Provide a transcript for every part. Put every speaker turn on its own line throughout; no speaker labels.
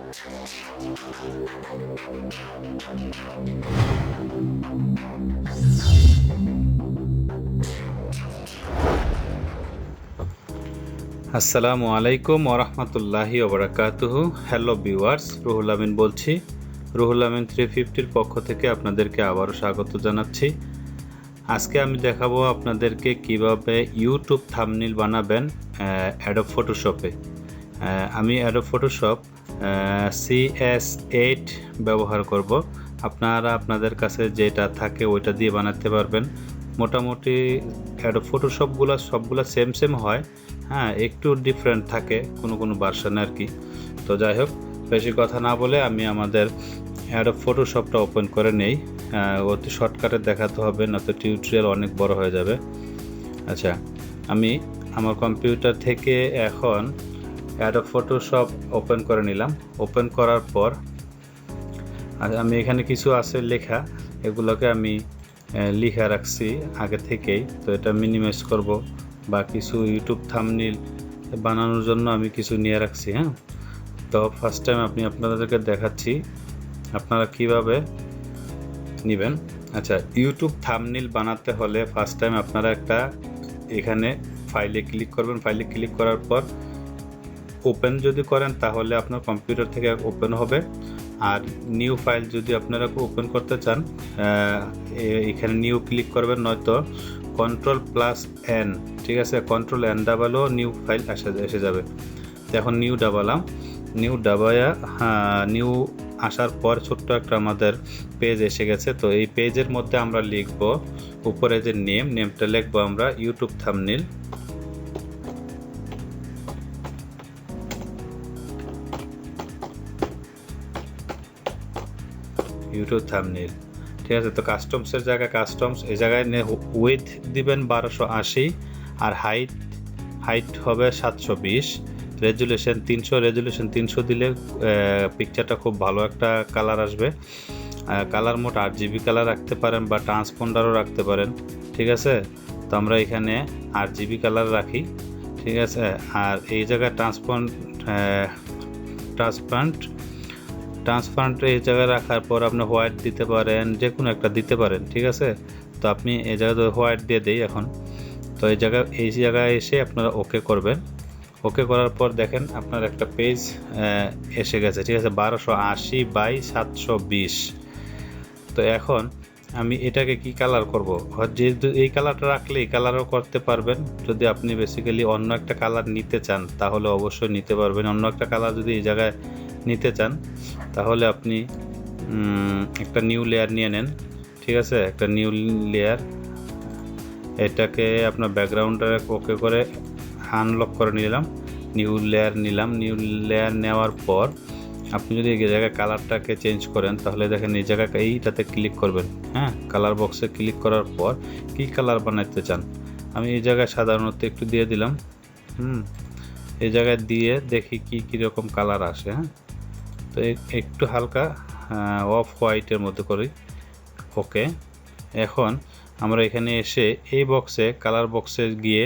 আসসালামু আলাইকুম ওরহমতুল্লাহি ওবরাকাতুহু। হ্যালো ভিউয়ার্স, রুহুল আমিন বলছি। রুহুল আমিন 350-র পক্ষ থেকে আপনাদেরকে আবারও স্বাগত জানাচ্ছি। আজকে আমি দেখাবো আপনাদেরকে কিভাবে ইউটিউব থাম্বনেল বানাবেন অ্যাডোব ফটোশপে। আমি অ্যাডোব ফটোশপ CS8 ব্যবহার করব। আপনারা আপনাদের কাছে যেটা থাকে ওইটা দিয়ে বানাতে পারবেন। মোটামুটি অ্যাডোব ফটোশপগুলো সবগুলো সেম হয়, হ্যাঁ, একটু ডিফারেন্ট থাকে কোনো ভার্সনে আর কি। তো যাই হোক, বেশি কথা না বলে আমি আমাদের অ্যাডোব ফটোশপটা ওপেন করে নেই। অতি শর্টকাটে দেখাতে হবে, না তো টিউটোরিয়াল অনেক বড় হয়ে যাবে। আচ্ছা, আমি আমার কম্পিউটার থেকে এখন অ্যাডোব ফটোশপ ওপেন করে নিলাম। ওপেন করার পর আমি এখানে কিছু আছে লেখা, এগুলোকে আমি লিখে রাখছি আগে থেকেই। তো এটা মিনিমাইজ করব, বা কিছু ইউটিউব থাম্বনেল বানানোর জন্য আমি কিছু নিয়ে রাখছি। হ্যাঁ, তো ফার্স্ট টাইম আপনাদেরকে দেখাচ্ছি আপনারা কিভাবে নেবেন। আচ্ছা, ইউটিউব থাম্বনেল বানাতে হলে ফার্স্ট টাইম আপনারা একটা এখানে ফাইলে ক্লিক করবেন। ফাইলে ক্লিক করার পর ওপেন যদি করেন তাহলে আপনার কম্পিউটার থেকে ওপেন হবে। আর নিউ ফাইল যদি আপনারা ওপেন করতে চান, এখানে নিউ ক্লিক করবেন, নয়তো Ctrl+N, ঠিক আছে, Ctrl+N দাবালেও নিউ ফাইল এসে যাবে। তো এখন নিউ দাবালাম। নিউ দাবায়া নিউ আসার পর ছোট্ট একটা আমাদের পেজ এসে গেছে। তো এই পেজের মধ্যে আমরা লিখব, উপরে যে নেমটা লিখবো আমরা ইউটিউব থাম্বনেল। ইউটিউব থাম্বনেল, ঠিক আছে। তো কাস্টমসের জায়গায় কাস্টমস, এই জায়গায় উইথ দিবেন 1280, আর হাইট হবে 720, রেজুলেশন 300 দিলে পিকচারটা খুব ভালো একটা কালার আসবে। কালার মোট 8GB কালার রাখতে পারেন, বা ট্রান্সপন্ডারও রাখতে পারেন, ঠিক আছে। তো আমরা এখানে 8GB কালার রাখি, ঠিক আছে। আর এই জায়গায় ট্রান্সপারেন্ট এই জায়গায় রাখার পর আপনি হোয়াইট দিতে পারেন, যে কোনো একটা দিতে পারেন, ঠিক আছে। তো আপনি এই জায়গায় হোয়াইট দিয়ে দেই এখন। তো এই জায়গায় এসে আপনারা ওকে করবেন। ওকে করার পর দেখেন আপনার একটা পেজ এসে গেছে, ঠিক আছে, 1280x720। তো এখন আমি এটাকে কি কালার করব, যেহেতু এই কালারটা রাখলে এই কালারও করতে পারবেন। যদি আপনি বেসিক্যালি অন্য একটা কালার নিতে চান তাহলে অবশ্যই নিতে পারবেন। অন্য একটা কালার যদি এই জায়গায় নিতে চান তাহলে আপনি একটা নিউ লেয়ার নিয়ে নেন, ঠিক আছে। একটা নিউ লেয়ার, এটাকে আপনার ব্যাকগ্রাউন্ডে ওকে করে আনলক করে নিলাম। নিউ লেয়ার নিলাম। নিউ লেয়ার নেওয়ার পর আপনি যদি এই জায়গায় কালারটাকে চেঞ্জ করেন তাহলে দেখেন এই জায়গায় এইটাতে ক্লিক করবেন। হ্যাঁ, কালার বক্সে ক্লিক করার পর কি কালার বানাতে চান, আমি এই জায়গায় সাধারণত একটু দিয়ে দিলাম। এই জায়গায় দিয়ে দেখি কীরকম কালার আসে। হ্যাঁ, তো একটু হালকা অফ হোয়াইটের মধ্যে করি। ওকে, এখন আমরা এখানে এসে এই বক্সে, কালার বক্সে গিয়ে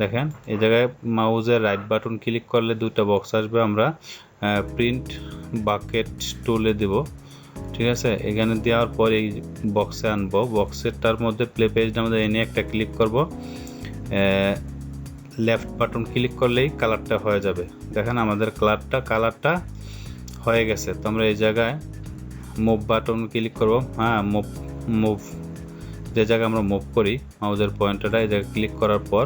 দেখেন এই জায়গায় মাউজের রাইট বাটন ক্লিক করলে দুটো বক্স আসবে। আমরা প্রিন্ট বাকেট টুলে দেব, ঠিক আছে। এখানে দেওয়ার পর এই বক্সে আনবো। বক্সেরটার মধ্যে প্লে পেজটার মধ্যে এনে একটা ক্লিক করব। লেফট বাটন ক্লিক করলেই কালারটা হয়ে যাবে। দেখেন আমাদের কালারটা হয়ে গেছে। তো আমরা এই জায়গায় মুভ বাটন ক্লিক করব। হ্যাঁ, মুভ যে জায়গায় আমরা মুভ করি মাউজের পয়েন্টারটা, এই জায়গায় ক্লিক করার পর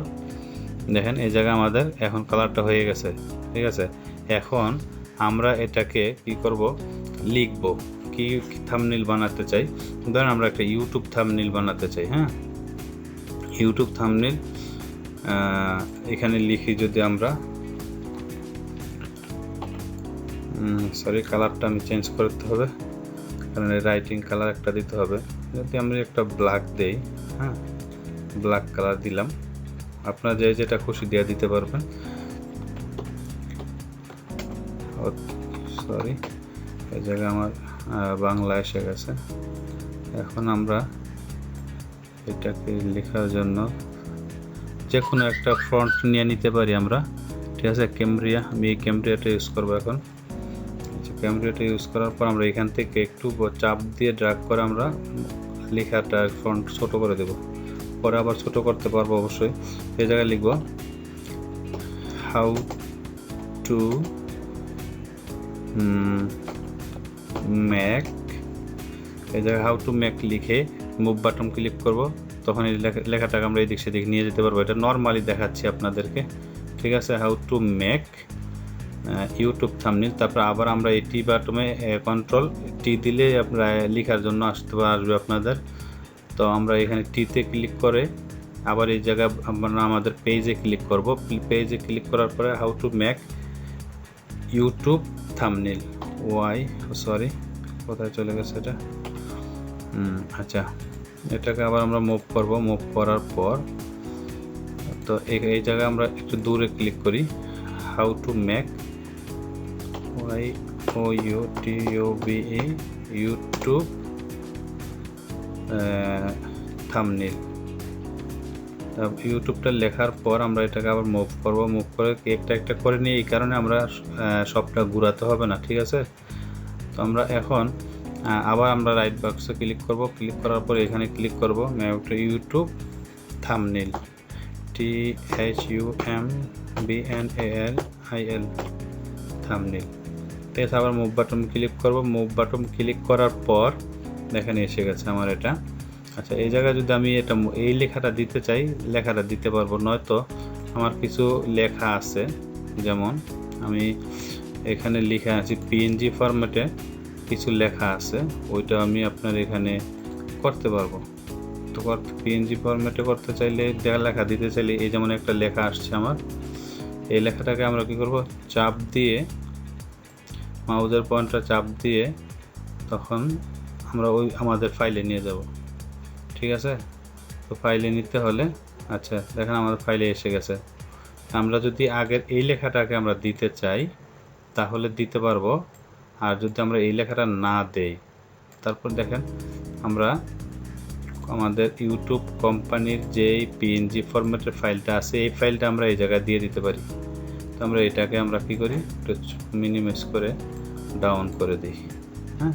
দেখেন এই জায়গায় আমাদের এখন কালারটা হয়ে গেছে, ঠিক আছে। এখন আমরা এটাকে কি করব, লিখব কি থাম্বনেল বানাতে চাই। ধরেন আমরা একটা ইউটিউব থাম্বনেল বানাতে চাই। হ্যাঁ, ইউটিউব থাম্বনেল এখানে লিখি যদি আমরা, সরি, কালারটা আমি চেঞ্জ করতে হবে, কারণ রাইটিং কালার একটা দিতে হবে। যদি আমরা একটা ব্ল্যাক দেই, হ্যাঁ, ব্ল্যাক কালার দিলাম। আপনারা যেটা খুশি দিয়ে দিতে পারবেন। সরি, এই জায়গায় আমার বাংলা এসে গেছে। এখন আমরা এটাকে লেখার জন্য যে কোনো একটা ফন্ট নিয়ে নিতে পারি আমরা, ঠিক আছে। ক্যামব্রিয়া, আমি এই ক্যামব্রিয়াটা ইউজ করবো এখন। আচ্ছা, ক্যামেরাটা ইউজ করার পর আমরা এখান থেকে একটু চাপ দিয়ে ড্র্যাগ করে আমরা লেখাটা ফন্ট ছোট করে দেব, পরে আবার ছোট করতে পারবো অবশ্যই। এই জায়গায় লিখব হাউ টু মেক, এই জায়গায় হাউ টু মেক লিখে মুভ বাটন ক্লিক করব, তখন এই লেখাটাকে আমরা এদিক সেদিক নিয়ে যেতে পারবো। এটা নর্মালি দেখাচ্ছি আপনাদেরকে, ঠিক আছে। How to make YouTube thumbnail, তারপর আবার আমরা এই টি বাটনে কন্ট্রোল টি দিলে আপনারা লেখার জন্য আসবে আপনাদের। তো আমরা এখানে টিতে ক্লিক করে আবার এই জায়গায় আমরা আমাদের পেজে ক্লিক করব। পেজে ক্লিক করার পরে how to make YouTube thumbnail, কোথায় চলে গেছে এটা? আচ্ছা, এটাকে আবার আমরা মুভ করব। মুভ করার পর তো এই জায়গায় আমরা একটু দূরে ক্লিক করি, how to make YouTube thumbnail. ইউটিউবটা লেখার পর আমরা এটাকে আবার মুভ করব। মুভ করে একটা একটা করে নিয়ে, এই কারণে আমরা সবটা ঘোরাতে হবে না, ঠিক আছে। তো আমরা এখন আবার আমরা রাইট বক্সে ক্লিক করব। ক্লিক করার পর এখানে ক্লিক করব ইউটিউব থাম্বনেল, THUMBNALIL থাম্বনেল। তো আবার মুভ বাটন ক্লিক করব। মুভ বাটন ক্লিক করার পর দেখেন এসে গেছে আমার এটা। আচ্ছা, এই জায়গায় যদি আমি এটা এই লেখাটা দিতে চাই, লেখাটা দিতে পারবো, নয়তো আমার কিছু লেখা আছে, যেমন আমি এখানে লিখে আছি PNG ফরম্যাটে কিছু লেখা আছে, ওইটা আমি আপনার এখানে করতে পারবো। তো PNG ফরম্যাটে করতে চাইলে, লেখা দিতে চাইলে, এই যেমন একটা লেখা আসছে আমার, এই লেখাটাকে আমরা কি করব, চাপ দিয়ে মাউসের পয়েন্টটা চাপ দিয়ে তখন আমরা ওই আমাদের ফাইলে নিয়ে যাব, ঠিক আছে। তো ফাইলে নিতে হলে, আচ্ছা দেখেন আমাদের ফাইলে এসে গেছে। আমরা যদি আগের এই লেখাটাকে আমরা দিতে চাই তাহলে দিতে পারবো, আর যদি আমরা এই লেখাটা না দেই, তারপর দেখেন আমরা আমাদের ইউটিউব কোম্পানির যেই PNG ফরম্যাটের ফাইলটা আছে, এই ফাইলটা আমরা এই জায়গায় দিয়ে দিতে পারি। তো আমরা এটাকে আমরা কি করি, একটু মিনিমাইজ করে ডাউন করে দিই, হ্যাঁ।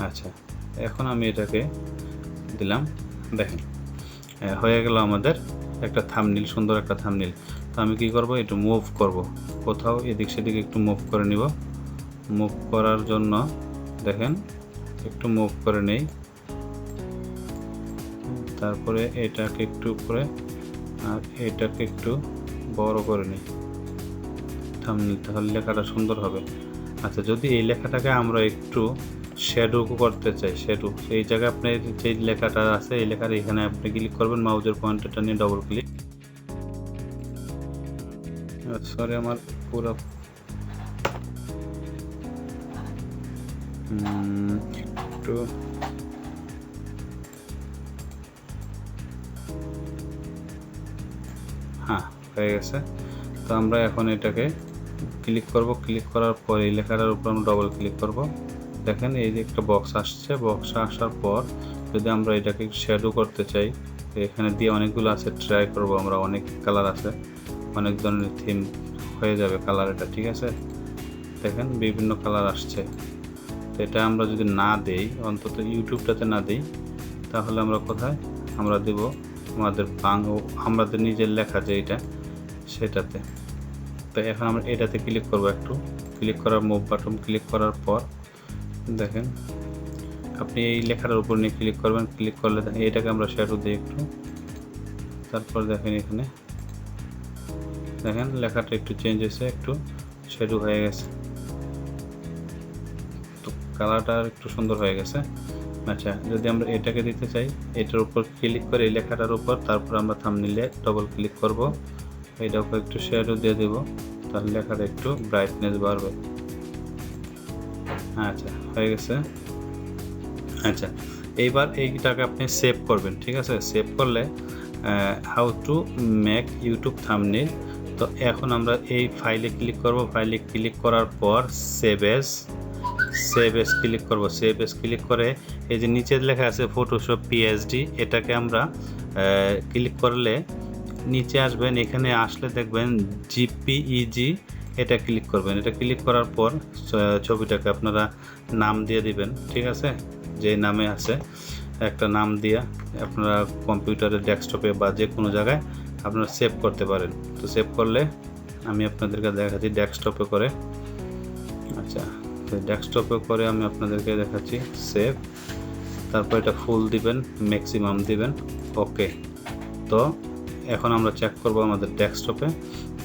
আচ্ছা, এখন আমি এটাকে দিলাম, দেখেন হয়ে গেল আমাদের একটা থাম্বনেল, সুন্দর একটা থাম্বনেল। তো আমি কি করব, একটু মুভ করব, কোথাও এদিক সেদিক একটু মুভ করে নিব। মুভ করার জন্য দেখেন একটু মুভ করে নেই, তারপরে এটাকে একটু করে আর এটাকে একটু বড় করে নিই থাম্বনেল, তাহলে লেখাটা সুন্দর হবে। আচ্ছা, যদি এই লেখাটাকে আমরা একটু শ্যাডো করতে চাই, শ্যাডো, এই জায়গায় আপনি যে লেখাটা আছে এই লেখার এখানে আপনি ক্লিক করবেন, মাউসের পয়েন্টারটা নিয়ে ডবল ক্লিক, সরি আমার পুরো একটু হ্যাঁ হয়ে গেছে। তো আমরা এখন এটাকে ক্লিক করব। ক্লিক করার পর এই লেখাটার উপর আমরা ডবল ক্লিক করব। দেখেন এই যে একটা বক্স আসছে, বক্স আসার পর যদি আমরা এটাকে শ্যাডো করতে চাই, এখানে দিয়ে অনেকগুলো আছে, ট্রাই করব আমরা, অনেক কালার আছে, অনেক ধরনের থিম হয়ে যাবে কালার এটা, ঠিক আছে। দেখেন বিভিন্ন কালার আসছে। তো এটা আমরা যদি না দেই, অন্তত ইউটিউবটাতে না দিই, তাহলে আমরা কোথায় আমরা দেব, আমাদের নিজের লেখা যে এটা, সেটাতে। তো এখন আমরা এটাতে ক্লিক করব, একটু ক্লিক করার মুভ বাটন ক্লিক করার পর দেখেন আপনি এই লেখাটার উপর নিয়ে ক্লিক করবেন। ক্লিক করলে দেখেন এটাকে আমরা শ্যাডো দিই একটু, তারপর দেখেন এখানে দেখেন লেখাটা একটু চেঞ্জ হয়েছে, একটু শ্যাডো হয়ে গেছে, তো কালারটা একটু সুন্দর হয়ে গেছে। আচ্ছা, যদি আমরা এটাকে দিতে চাই, এটার উপর ক্লিক করে এই লেখাটার উপর, তারপর আমরা থাম্বনেইলে ডবল ক্লিক করব, এইটার উপর একটু শ্যাডো দিয়ে দেব, তাহলে লেখাটা একটু ব্রাইটনেস বাড়বে। আচ্ছা, হয়ে গেছে। আচ্ছা, এইবার এইটাকে আপনি সেভ করবেন, ঠিক আছে। সেভ করলে how to make YouTube thumbnail. তো এখন আমরা এই ফাইলে ক্লিক করব। ফাইলে ক্লিক করার পর সেভ এস ক্লিক করব। সেভ এস ক্লিক করে এই যে নিচের লেখা আছে ফটোশপ PSD, এটাকে আমরা ক্লিক করলে নিচে আসবেন। এখানে আসলে দেখবেন JPEG এটা ক্লিক করবেন। এটা ক্লিক করার পর ছবিটাকে আপনারা নাম দিয়ে দিবেন, ঠিক আছে? যে নামে আছে একটা নাম দিয়া আপনারা কম্পিউটারের ডেস্কটপে বা যে কোনো জায়গায় আপনারা সেভ করতে পারেন। তো সেভ করলে আমি আপনাদেরকে দেখাচ্ছি ডেস্কটপে করে। আচ্ছা, তো ডেস্কটপে করে আমি আপনাদেরকে দেখাচ্ছি সেভ, তারপর এটা ফুল দিবেন, ম্যাক্সিমাম দিবেন, ওকে। তো এখন আমরা চেক করব আমাদের ডেস্কটপে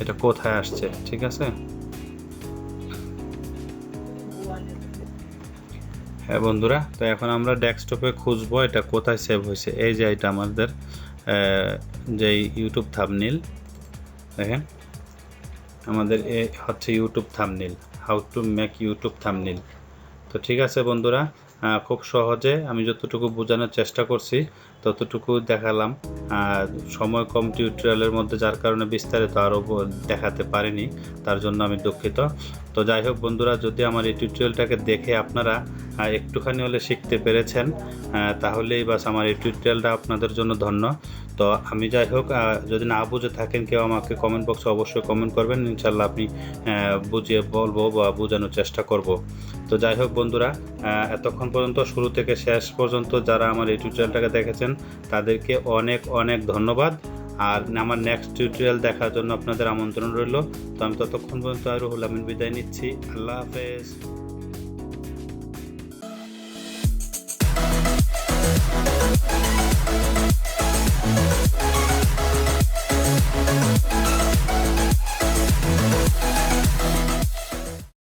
এটা কোথায় আসছে, ঠিক আছে? হ্যাঁ বন্ধুরা, তো এখন আমরা ডেস্কটপে খুঁজবো এটা কোথায় সেভ হয়েছে। এই যে এটা আমাদের যে ইউটিউব থাম্বনেইল, দেখেন আমাদের এ হচ্ছে YouTube thumbnail, how to make YouTube thumbnail. তো ঠিক আছে বন্ধুরা, খুব সহজে আমি যতটুকু বোঝানোর চেষ্টা করছি ততটুকু দেখালাম। সময় কম টিউটোরিয়ালের মধ্যে, যার কারণে বিস্তারিত আরও দেখাতে পারিনি, তার জন্য আমি দুঃখিত। তো যাই হোক বন্ধুরা, যদি আমার এই টিউটোরিয়ালটাকে দেখে আপনারা একটুখানি হলে শিখতে পেরেছেন, তাহলেই বাস আমার এই টিউটোরিয়ালটা আপনাদের জন্য ধন্য। তো আমি যাই হোক, যদি না বুঝে থাকেন কেউ আমাকে কমেন্ট বক্সে অবশ্যই কমেন্ট করবেন, ইনশাল্লাহ আপনি বুঝিয়ে বলবো বা বোঝানোর চেষ্টা করব। তো যাই হোক বন্ধুরা, এতক্ষণ পর্যন্ত শুরু থেকে শেষ পর্যন্ত যারা আমার এই টিউটোরিয়ালটাকে দেখেছেন তাদেরকে অনেক অনেক ধন্যবাদ। আর আমার নেক্সট টিউটোরিয়াল দেখার জন্য আপনাদের আমন্ত্রণ রইল। তো আমি ততক্ষণ পর্যন্ত রুহুল আমিন বিদায় নিচ্ছি। আল্লাহ হাফেজ।